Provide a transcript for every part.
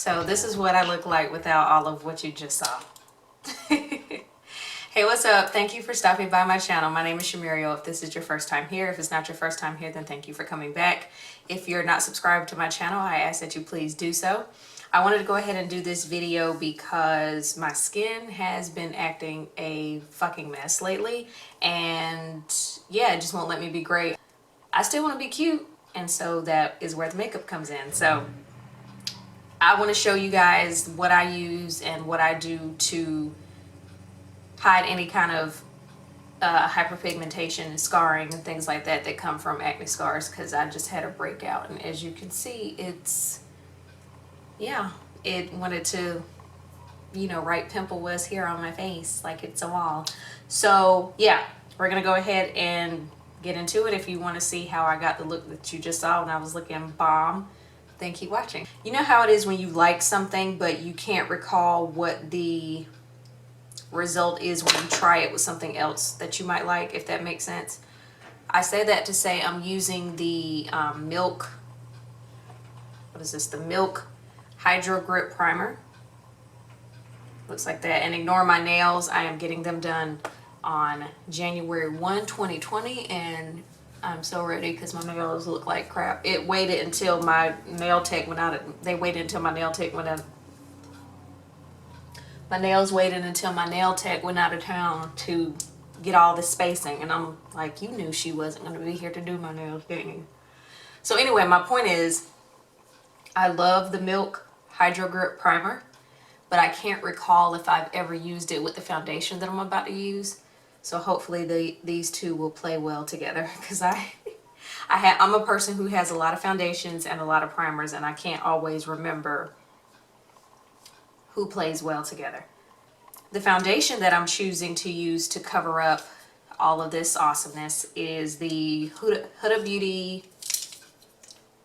So this is what I look like without all of what you just saw. Hey, what's up? Thank you for stopping by my channel. My name is Shamirio. If this is your first time here, if it's not your first time here, then thank you for coming back. If you're not subscribed to my channel, I ask that you please do so. I wanted to go ahead and do this video because my skin has been acting a fucking mess lately, and yeah, it just won't let me be great. I still want to be cute, and so that is where the makeup comes in. So I want to show you guys what I use and what I do to hide any kind of hyperpigmentation and scarring and things like that that come from acne scars, because I just had a breakout, and as you can see, it's, yeah, it wanted to, you know, write pimple was here on my face like it's a wall. So yeah, we're gonna go ahead and get into it. If you want to see how I got the look that you just saw when I was looking bomb, then keep watching. You know how it is when you like something but you can't recall what the result is when you try it with something else that you might like, if that makes sense. I say that to say I'm using the Milk, what is this, the Milk Hydro Grip Primer. Looks like that. And ignore my nails, I am getting them done on January 1, 2020, and I'm so ready because my nails look like crap. It waited until my nail tech went out. They waited until my nail tech went out. My nails waited until my nail tech went out of town to get all the spacing, and I'm like, you knew she wasn't going to be here to do my nails, didn't you? So anyway, my point is, I love the Milk Hydro Grip Primer, but I can't recall if I've ever used it with the foundation that I'm about to use. So hopefully these two will play well together, because I'm a person who has a lot of foundations and a lot of primers, and I can't always remember who plays well together. The foundation that I'm choosing to use to cover up all of this awesomeness is the Huda Beauty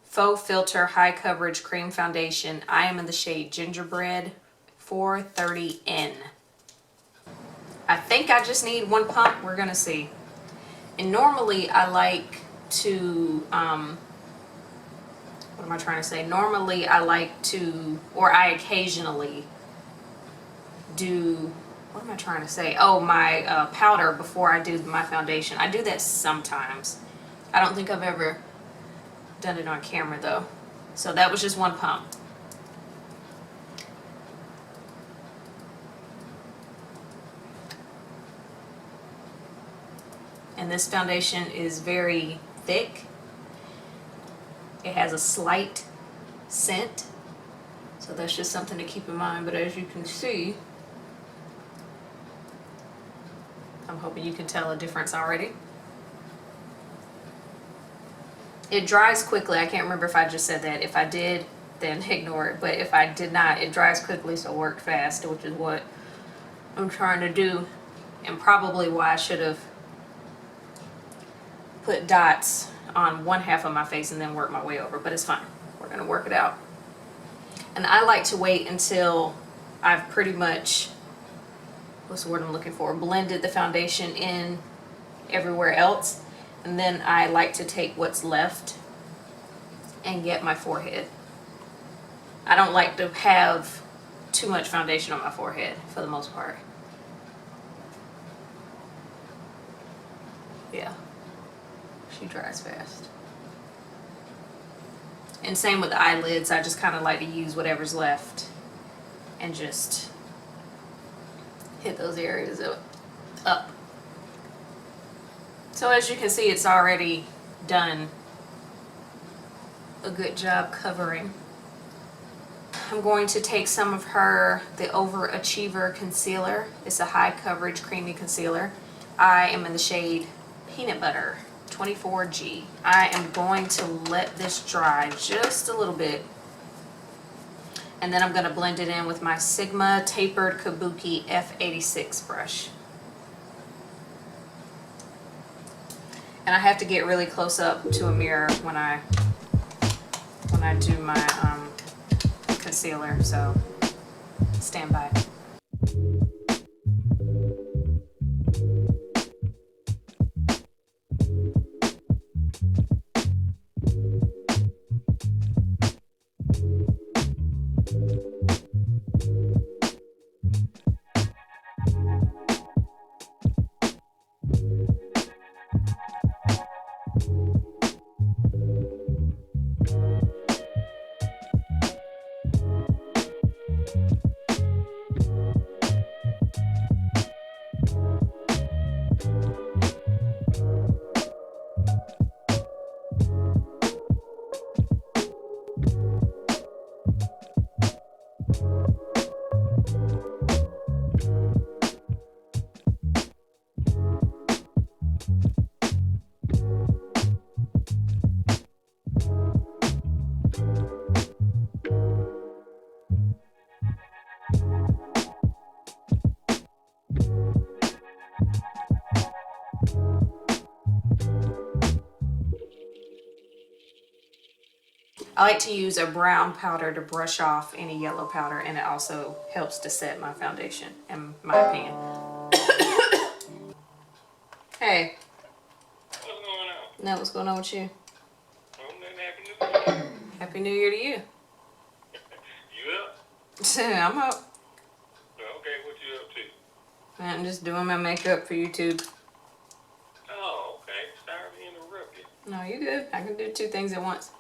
Faux Filter High Coverage Cream Foundation. I am in the shade Gingerbread 430N. I think I just need one pump. We're gonna see. And normally I like to, what am I trying to say? Normally I like to, or I occasionally do, what am I trying to say? Oh, my powder before I do my foundation. I do that sometimes. I don't think I've ever done it on camera though. So that was just one pump. And this foundation is very thick. It has a slight scent, so that's just something to keep in mind. But as you can see, I'm hoping you can tell a difference already. It dries quickly. I can't remember if I just said that. If I did, then ignore it. But if I did not, it dries quickly, so it worked fast, which is what I'm trying to do, and probably why I should have put dots on one half of my face and then work my way over, but it's fine. We're gonna work it out. And I like to wait until I've pretty much, what's the word I'm looking for, blended the foundation in everywhere else, and then I like to take what's left and get my forehead. I don't like to have too much foundation on my forehead for the most part. Yeah, she dries fast. And same with the eyelids. I just kind of like to use whatever's left and just hit those areas up. So as you can see, it's already done a good job covering. I'm going to take some of the Overachiever Concealer. It's a high coverage creamy concealer. I am in the shade Peanut Butter 24G. I am going to let this dry just a little bit, and then I'm going to blend it in with my Sigma Tapered Kabuki F86 brush. And I have to get really close up to a mirror when I do my concealer, so stand by. I like to use a brown powder to brush off any yellow powder, and it also helps to set my foundation, in my opinion. Hey. What's going on? Now, what's going on with you? Oh, nothing. Happy New Year. Happy New Year to you. You up? I'm up. Okay, what you up to? I'm just doing my makeup for YouTube. Oh, okay. Sorry to interrupt you. No, you good. I can do two things at once.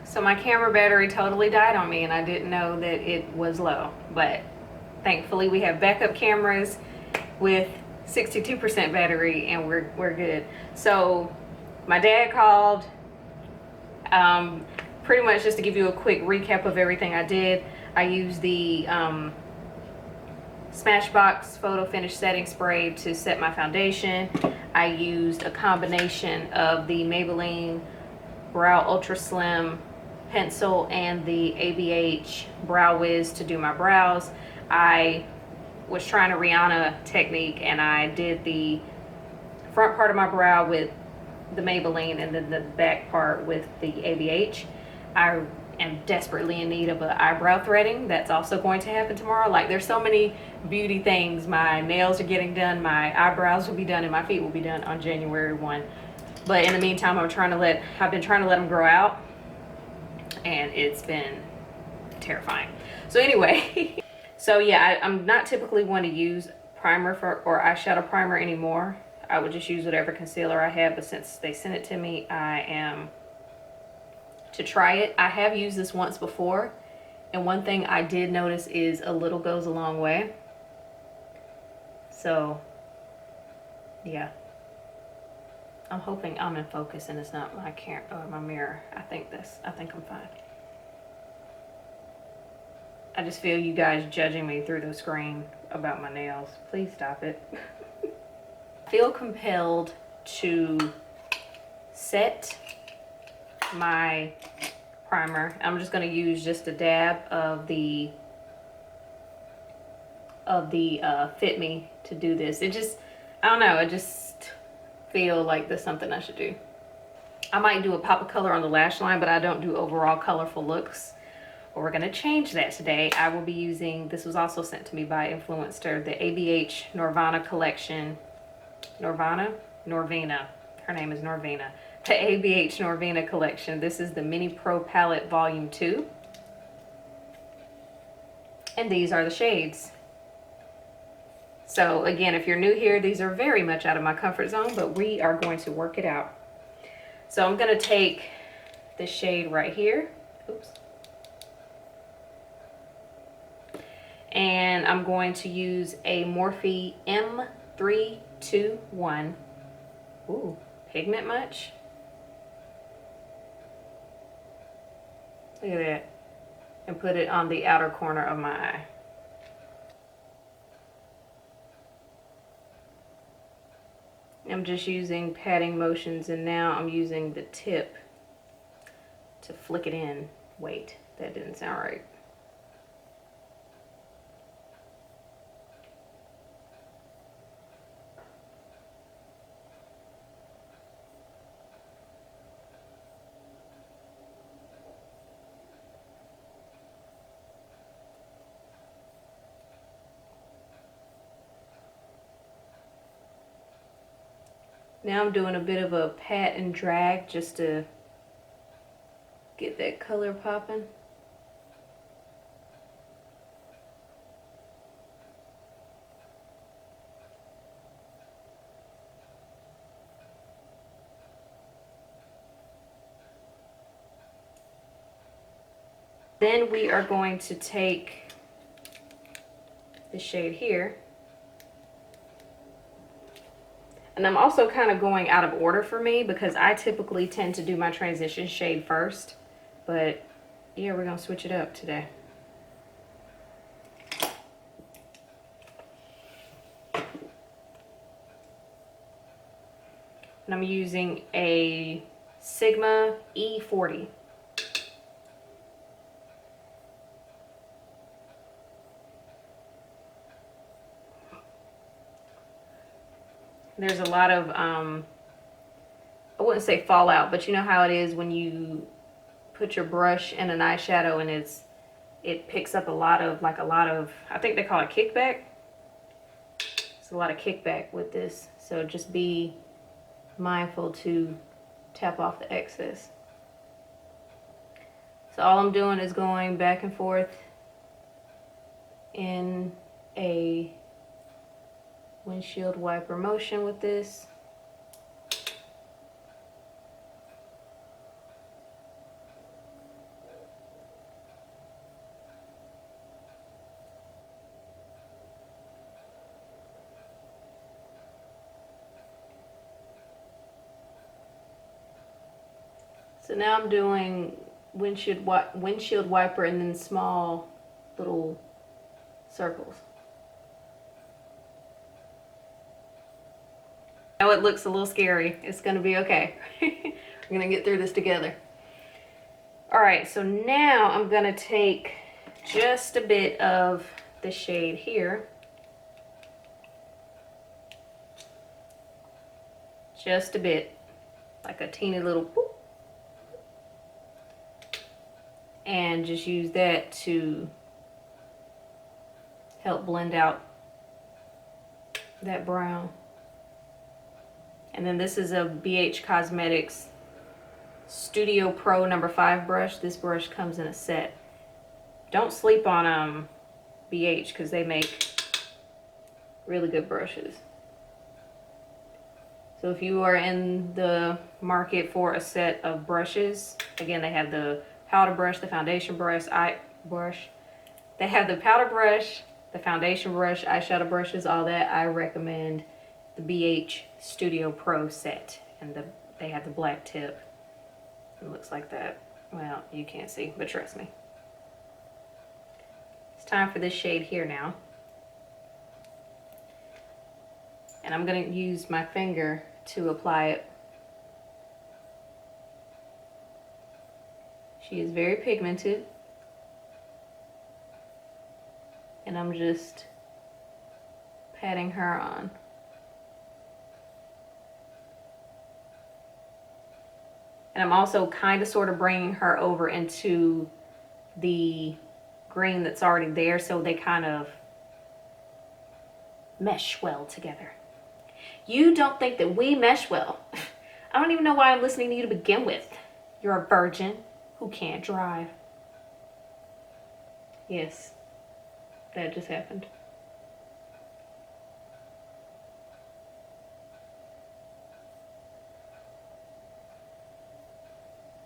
So my camera battery totally died on me, and I didn't know that it was low, but thankfully we have backup cameras with 62% battery, and we're good. So my dad called, pretty much just to give you a quick recap of everything I did. I used the Smashbox Photo Finish Setting Spray to set my foundation. I used a combination of the Maybelline Brow Ultra Slim pencil and the ABH Brow Wiz to do my brows. I was trying a Rihanna technique, and I did the front part of my brow with the Maybelline and then the back part with the ABH. I am desperately in need of an eyebrow threading. That's also going to happen tomorrow. Like, there's so many beauty things. My nails are getting done, my eyebrows will be done, and my feet will be done on January 1. But in the meantime, I've been trying to let them grow out, and it's been terrifying. So anyway, so yeah, I'm not typically one to use primer or eyeshadow primer anymore. I would just use whatever concealer I have, but since they sent it to me, I am to try it. I have used this once before, and one thing I did notice is a little goes a long way. So yeah, I'm hoping I'm in focus and it's not my my mirror. I think I'm fine. I just feel you guys judging me through the screen about my nails. Please stop it. I feel compelled to set my primer. I'm just going to use just a dab of the Fit Me to do this. It just, I don't know, I just feel like there's something I should do. I might do a pop of color on the lash line, but I don't do overall colorful looks. But we're going to change that today. I will be using, this was also sent to me by Influencer, the ABH Norvana collection. Norvina. Her name is Norvina. The ABH Norvina collection. This is the Mini Pro Palette Volume 2. And these are the shades. So again, if you're new here, these are very much out of my comfort zone, but we are going to work it out. So I'm going to take this shade right here. Oops. And I'm going to use a Morphe M321. Ooh, pigment much? Look at that. And put it on the outer corner of my eye. I'm just using patting motions, and now I'm using the tip to flick it in. Wait, that didn't sound right. Now I'm doing a bit of a pat and drag just to get that color popping. Then we are going to take the shade here. And I'm also kind of going out of order for me because I typically tend to do my transition shade first. But yeah, we're going to switch it up today. And I'm using a Sigma E40. There's a lot of, I wouldn't say fallout, but you know how it is when you put your brush in an eyeshadow and it picks up a lot of, I think they call it kickback. It's a lot of kickback with this. So just be mindful to tap off the excess. So all I'm doing is going back and forth in a windshield wiper motion with this. So now I'm doing windshield wiper and then small little circles. I know it looks a little scary. It's gonna be okay. We're gonna get through this together. All right, so now I'm gonna take just a bit of the shade here. Just a bit, like a teeny little boop. And just use that to help blend out that brown. And then this is a BH Cosmetics Studio Pro number 5 brush. This brush comes in a set. Don't sleep on BH because they make really good brushes. So if you are in the market for a set of brushes, again, they have the powder brush, the foundation brush, They have the powder brush, the foundation brush, eyeshadow brushes, all that. I recommend the BH Studio Pro set. And they have the black tip. It looks like that. Well, you can't see, but trust me. It's time for this shade here now. And I'm going to use my finger to apply it. She is very pigmented. And I'm just patting her on. And I'm also kind of sort of bringing her over into the green that's already there so they kind of mesh well together. You don't think that we mesh well. I don't even know why I'm listening to you to begin with. You're a virgin who can't drive. Yes, that just happened.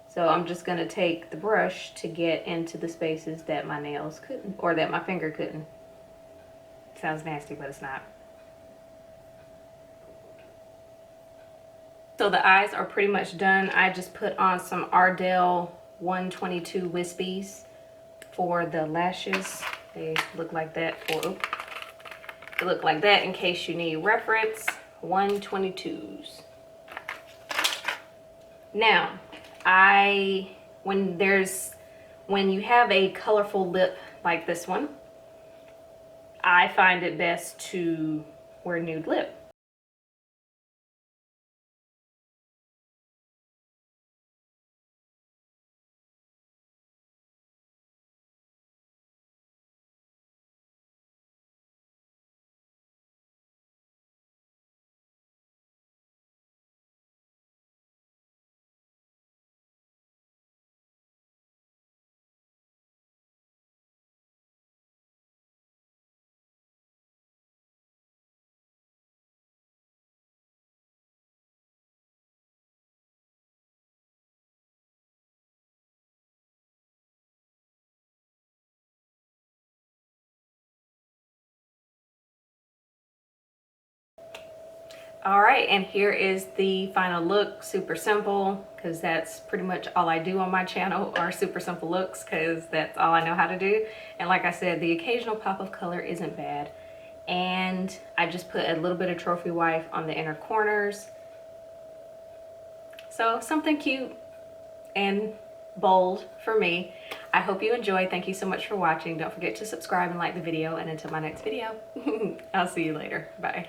So I'm just going to take the brush to get into the spaces that my nails couldn't, or that my finger couldn't. Sounds nasty, but it's not. So the eyes are pretty much done. I just put on some Ardell 122 Wispies for the lashes. They look like that they look like that in case you need reference. 122s. Now, when you have a colorful lip like this one, I find it best to wear nude lip. All right, and here is the final look. Super simple, because that's pretty much all I do on my channel, are super simple looks, because that's all I know how to do. And like I said, the occasional pop of color isn't bad. And I just put a little bit of trophy wife on the inner corners. So something cute and bold for me. I hope you enjoyed. Thank you so much for watching. Don't forget to subscribe and like the video. And until my next video, I'll see you later. Bye.